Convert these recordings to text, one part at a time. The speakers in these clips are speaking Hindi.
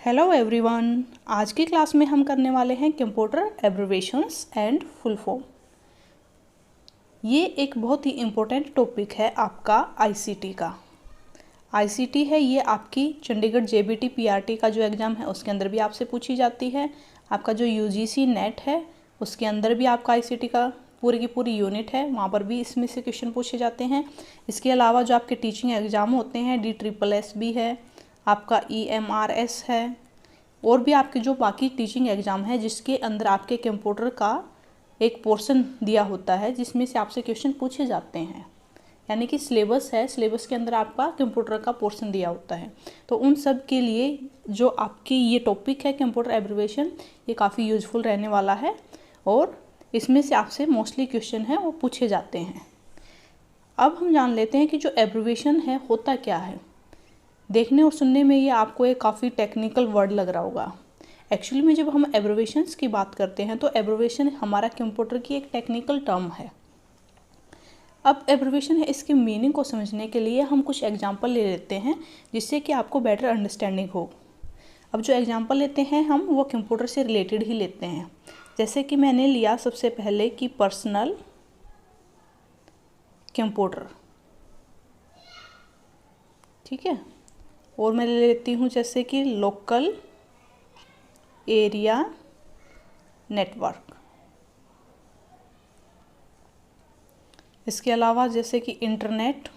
हेलो एवरीवन, आज की क्लास में हम करने वाले हैं computer abbreviations and full form. ये एक बहुत ही इम्पोर्टेंट टॉपिक है आपका आईसीटी का। आईसीटी है ये आपकी चंडीगढ़ जेबीटी पीआरटी का जो एग्ज़ाम है उसके अंदर भी आपसे पूछी जाती है। आपका जो यूजीसी नेट है उसके अंदर भी आपका आईसीटी का पूरी की पूरी यूनिट है, वहाँ पर भी इसमें से क्वेश्चन पूछे जाते हैं। इसके अलावा जो आपके टीचिंग एग्ज़ाम होते हैं DSSS भी है, आपका EMRS है, और भी आपके जो बाकी टीचिंग एग्ज़ाम है जिसके अंदर आपके कंप्यूटर का एक पोर्शन दिया होता है जिसमें से आपसे क्वेश्चन पूछे जाते हैं। यानी कि सिलेबस है, सिलेबस के अंदर आपका कंप्यूटर का पोर्शन दिया होता है। तो उन सब के लिए जो आपकी ये टॉपिक है कंप्यूटर एब्रिविएशन, ये काफ़ी यूजफुल रहने वाला है और इसमें से आपसे मोस्टली क्वेश्चन है वो पूछे जाते हैं। अब हम जान लेते हैं कि जो एब्रिविएशन है होता क्या है। देखने और सुनने में ये आपको एक काफ़ी टेक्निकल वर्ड लग रहा होगा। एक्चुअली में जब हम एब्रिविएशंस की बात करते हैं तो एब्रिविएशन हमारा कंप्यूटर की एक टेक्निकल टर्म है। अब एब्रिविएशन है, इसकी मीनिंग को समझने के लिए हम कुछ एग्जांपल ले लेते हैं जिससे कि आपको बेटर अंडरस्टैंडिंग हो। अब जो एग्जांपल लेते हैं हम वो कंप्यूटर से रिलेटेड ही लेते हैं। जैसे कि मैंने लिया सबसे पहले कि पर्सनल कंप्यूटर, ठीक है, और मैं ले लेती हूँ जैसे कि लोकल एरिया नेटवर्क। इसके अलावा जैसे कि इंटरनेट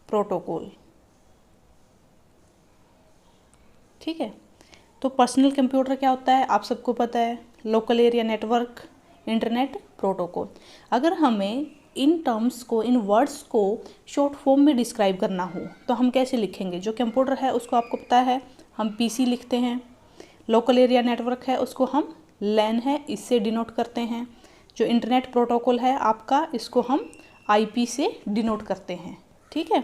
प्रोटोकॉल, ठीक है। तो पर्सनल कंप्यूटर क्या होता है आप सबको पता है, local area network, internet protocol. अगर हमें इन टर्म्स को, इन वर्ड्स को शॉर्ट फॉर्म में डिस्क्राइब करना हो तो हम कैसे लिखेंगे। जो कंप्यूटर है उसको आपको पता है हम पीसी लिखते हैं, लोकल एरिया नेटवर्क है उसको हम लैन है इससे डिनोट करते हैं, जो इंटरनेट प्रोटोकॉल है आपका इसको हम आईपी से डिनोट करते हैं, ठीक है।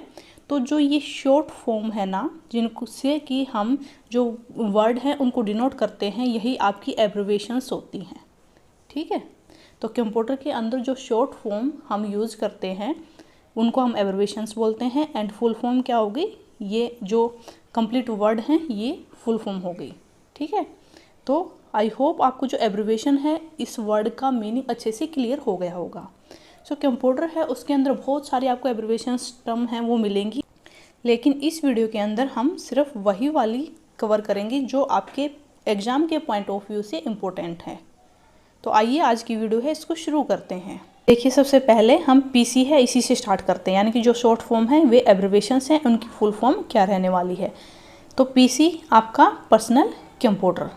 तो जो ये शॉर्ट फॉर्म है ना, जिनसे कि हम जो वर्ड हैं उनको डिनोट करते हैं, यही आपकी एब्रिविएशंस होती हैं, ठीक है। तो कंप्यूटर के अंदर जो शॉर्ट फॉर्म हम यूज़ करते हैं उनको हम एब्रिविएशंस बोलते हैं। एंड फुल फॉर्म क्या होगी, ये जो कंप्लीट वर्ड हैं ये फुल फॉर्म हो गई, ठीक है। तो आई होप आपको जो एब्रिविएशन है इस वर्ड का मीनिंग अच्छे से क्लियर हो गया होगा। सो कंप्यूटर है उसके अंदर बहुत सारी आपको एब्रिविएशंस टर्म हैं वो मिलेंगी, लेकिन इस वीडियो के अंदर हम सिर्फ वही वाली कवर करेंगे जो आपके एग्ज़ाम के पॉइंट ऑफ व्यू से इम्पोर्टेंट है। तो आइए आज की वीडियो है इसको शुरू करते हैं। देखिए सबसे पहले हम पीसी है इसी से स्टार्ट करते हैं, यानी कि जो शॉर्ट फॉर्म है वे एब्रिविएशंस हैं, उनकी फुल फॉर्म क्या रहने वाली है। तो पीसी आपका पर्सनल कंप्यूटर।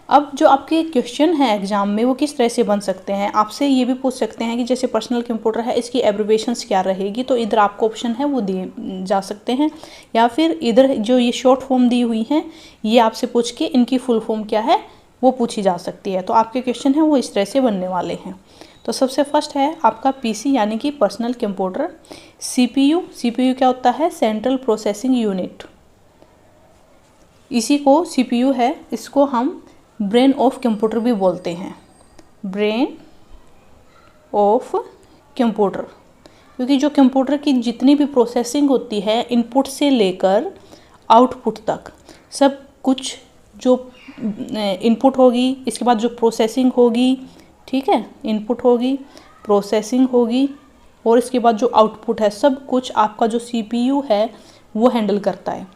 अब जो आपके क्वेश्चन हैं एग्जाम में वो किस तरह से बन सकते हैं, आपसे ये भी पूछ सकते हैं कि जैसे पर्सनल कंप्यूटर है इसकी एब्रिविएशंस क्या रहेगी, तो इधर आपको ऑप्शन है वो दिए जा सकते हैं, या फिर इधर जो ये शॉर्ट फॉर्म दी हुई हैं ये आपसे पूछ के इनकी फुल फॉर्म क्या है वो पूछी जा सकती है। तो आपके क्वेश्चन हैं वो इस तरह से बनने वाले हैं। तो सबसे फर्स्ट है आपका पीसी यानी कि पर्सनल कंप्यूटर। सीपीयू, सीपीयू क्या होता है, सेंट्रल प्रोसेसिंग यूनिट, इसी को सीपीयू है, इसको हम ब्रेन ऑफ कंप्यूटर भी बोलते हैं, ब्रेन ऑफ कंप्यूटर, क्योंकि जो कंप्यूटर की जितनी भी प्रोसेसिंग होती है इनपुट से लेकर आउटपुट तक सब कुछ, जो इनपुट होगी इसके बाद जो प्रोसेसिंग होगी, ठीक है, इनपुट होगी, प्रोसेसिंग होगी और इसके बाद जो आउटपुट है सब कुछ आपका जो सीपीयू है वो हैंडल करता है।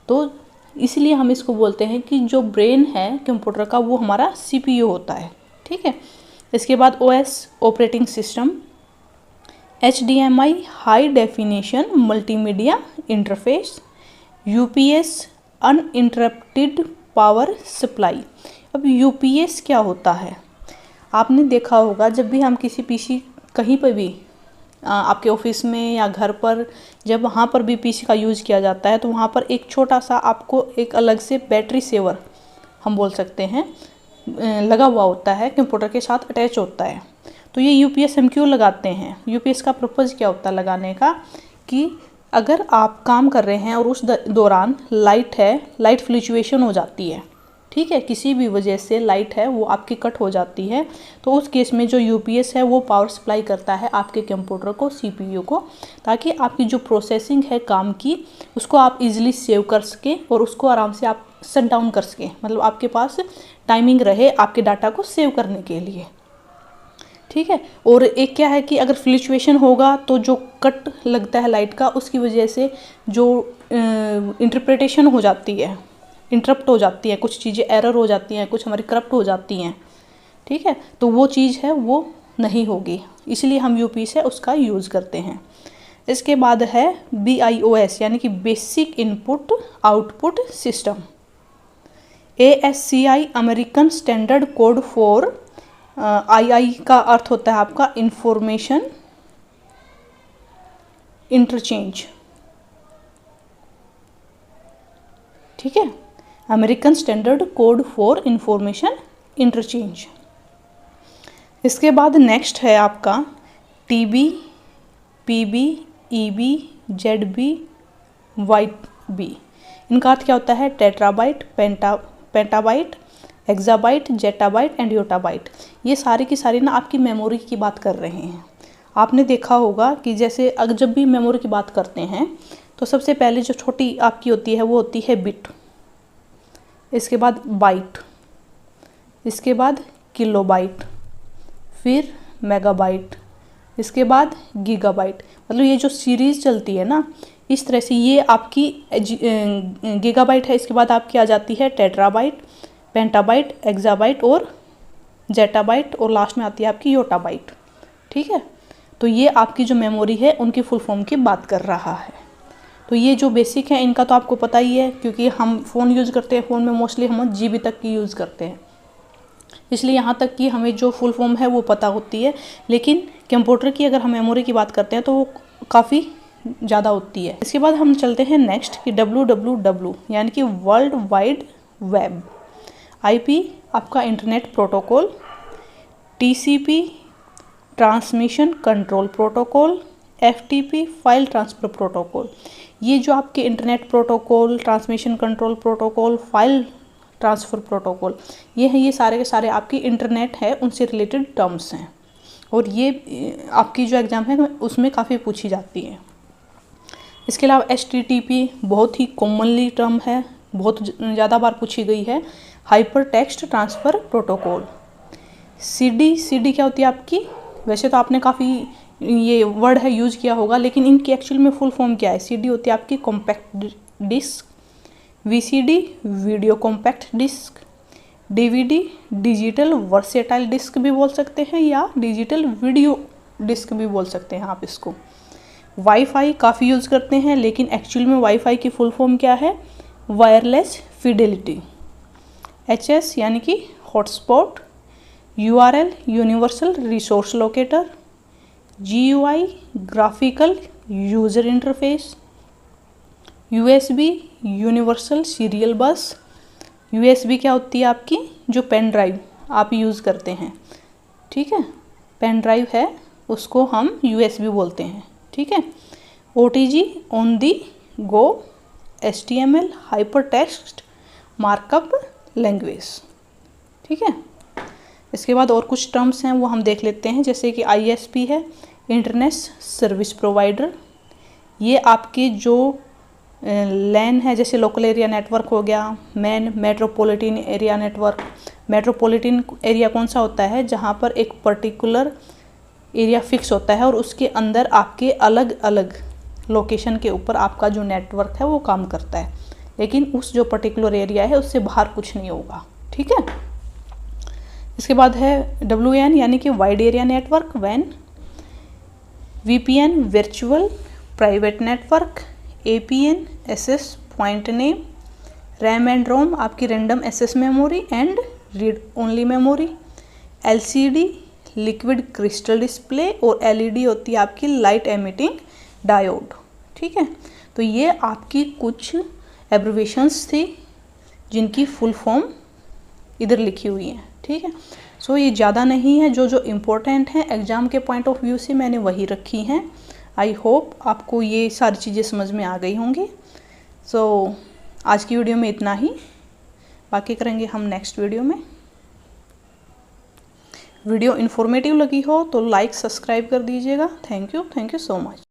तो इसलिए हम इसको बोलते हैं कि जो ब्रेन है कंप्यूटर का वो हमारा सीपीयू होता है, ठीक है। इसके बाद OS, operating system, HDMI high definition multimedia interface, UPS uninterrupted power supply. अब यूपीएस क्या होता है, आपने देखा होगा जब भी हम किसी पीसी कहीं पर भी आपके ऑफिस में या घर पर जब वहाँ पर भी पीसी का यूज़ किया जाता है तो वहाँ पर एक छोटा सा आपको एक अलग से बैटरी सेवर हम बोल सकते हैं लगा हुआ होता है, कंप्यूटर के साथ अटैच होता है। तो ये यूपीएस हम क्यों लगाते हैं, यूपीएस का पर्पज़ क्या होता है लगाने का, कि अगर आप काम कर रहे हैं और उस दौरान लाइट है, लाइट फ्लक्चुएशन हो जाती है, ठीक है, किसी भी वजह से लाइट है वो आपकी कट हो जाती है, तो उस केस में जो यूपीएस है वो पावर सप्लाई करता है आपके कंप्यूटर को, सीपीयू को, ताकि आपकी जो प्रोसेसिंग है काम की उसको आप इजीली सेव कर सकें और उसको आराम से आप शट डाउन कर सकें, मतलब आपके पास टाइमिंग रहे आपके डाटा को सेव करने के लिए। ठीक है, और एक क्या है कि अगर फ्लक्चुएशन होगा तो जो कट लगता है लाइट का, उसकी वजह से जो इंटरप्रिटेशन हो जाती है, इंटरप्ट हो जाती है, कुछ चीज़ें एरर हो जाती हैं, कुछ हमारी करप्ट हो जाती हैं। ठीक है, तो वो चीज़ है वो नहीं होगी, इसलिए हम यूपी से उसका यूज़ करते हैं। इसके बाद है BIOS यानी कि basic input output system. ASCI American standard code for II का अर्थ होता है आपका इंफॉर्मेशन इंटरचेंज। ठीक है, American standard code for information interchange. इसके बाद नेक्स्ट है आपका TB, PB, EB, ZB, YB। इनका अर्थ क्या होता है? Terabyte, पेंटाबाइट, exabyte, zettabyte and yottabyte. ये सारी की सारी ना आपकी मेमोरी की बात कर रहे हैं। आपने देखा होगा कि जैसे अगर जब भी मेमोरी की बात करते हैं तो सबसे पहले जो छोटी आपकी होती है वो होती है बिट, इसके बाद बाइट, इसके बाद किलोबाइट, फिर मेगाबाइट, इसके बाद गीगाबाइट। मतलब ये जो सीरीज़ चलती है ना, इस तरह से ये आपकी गीगाबाइट है, इसके बाद आपकी आ जाती है टेट्राबाइट, पेंटाबाइट, एक्साबाइट और जेटाबाइट, और लास्ट में आती है आपकी योटाबाइट। ठीक है, तो ये आपकी जो मेमोरी है उनकी फुल फॉर्म की बात कर रहा है। तो ये जो बेसिक है इनका तो आपको पता ही है, क्योंकि हम फ़ोन यूज़ करते हैं, फ़ोन में मोस्टली हम GB तक की यूज़ करते हैं, इसलिए यहाँ तक कि हमें जो फुल फॉर्म है वो पता होती है। लेकिन कंप्यूटर की अगर हम मेमोरी की बात करते हैं तो वो काफ़ी ज़्यादा होती है। इसके बाद हम चलते हैं नेक्स्ट कि WWW यानी कि वर्ल्ड वाइड वेब। IP आपका internet protocol, TCP transmission control protocol, FTP file transfer protocol. ये जो आपके internet protocol, transmission control protocol, file transfer protocol, ये हैं, ये सारे के सारे आपकी इंटरनेट है उनसे रिलेटेड टर्म्स हैं, और ये आपकी जो एग्ज़ाम है उसमें काफ़ी पूछी जाती है। इसके अलावा HTTP बहुत ही कॉमनली टर्म है, बहुत ज़्यादा बार पूछी गई है। Hyper text transfer protocol. CD क्या होती है आपकी? वैसे तो आपने काफ़ी ये वर्ड है यूज़ किया होगा, लेकिन इनकी एक्चुअल में फुल फॉर्म क्या है? CD होती है आपकी compact disc, VCD video compact disc, DVD digital versatile disc भी बोल सकते हैं, या डिजिटल वीडियो डिस्क भी बोल सकते हैं आप इसको। वाईफाई काफ़ी यूज़ करते हैं, लेकिन एक्चुअल में वाईफाई की फुल फॉर्म क्या है? Wireless Fidelity. HS यानी कि hotspot, URL universal resource locator, GUI graphical user interface, USB universal serial बस। USB क्या होती है आपकी? जो पेन ड्राइव आप यूज़ करते हैं, ठीक है, पेन ड्राइव है उसको हम USB बोलते हैं। ठीक है, OTG on the go, HTML hyper text markup language. ठीक है, इसके बाद और कुछ टर्म्स हैं वो हम देख लेते हैं, जैसे कि ISP है, इंटरनेट सर्विस प्रोवाइडर। ये आपके जो लैन है, जैसे लोकल एरिया नेटवर्क हो गया, metropolitan area network. Metropolitan area कौन सा होता है? जहाँ पर एक पर्टिकुलर एरिया फिक्स होता है और उसके अंदर आपके अलग अलग लोकेशन के ऊपर आपका जो नेटवर्क है वो काम करता है, लेकिन उस जो पर्टिकुलर एरिया है उससे बाहर कुछ नहीं होगा। ठीक है, इसके बाद है WAN यानी कि wide area network, WAN। VPN virtual private network, APN access point name, RAM and ROM आपकी random access memory and read only memory, LCD liquid crystal display, और LED होती है आपकी लाइट एमिटिंग डायोड। ठीक है, तो ये आपकी कुछ एब्रिविएशंस थी जिनकी फुल फॉर्म इधर लिखी हुई है। ठीक है, सो ये ज़्यादा नहीं है, जो इम्पोर्टेंट हैं एग्ज़ाम के पॉइंट ऑफ व्यू से मैंने वही रखी हैं। आई होप आपको ये सारी चीज़ें समझ में आ गई होंगी। सो आज की वीडियो में इतना ही। बाकी करेंगे हम नेक्स्ट वीडियो में। वीडियो इन्फॉर्मेटिव लगी हो तो लाइक सब्सक्राइब कर दीजिएगा। Thank you so much.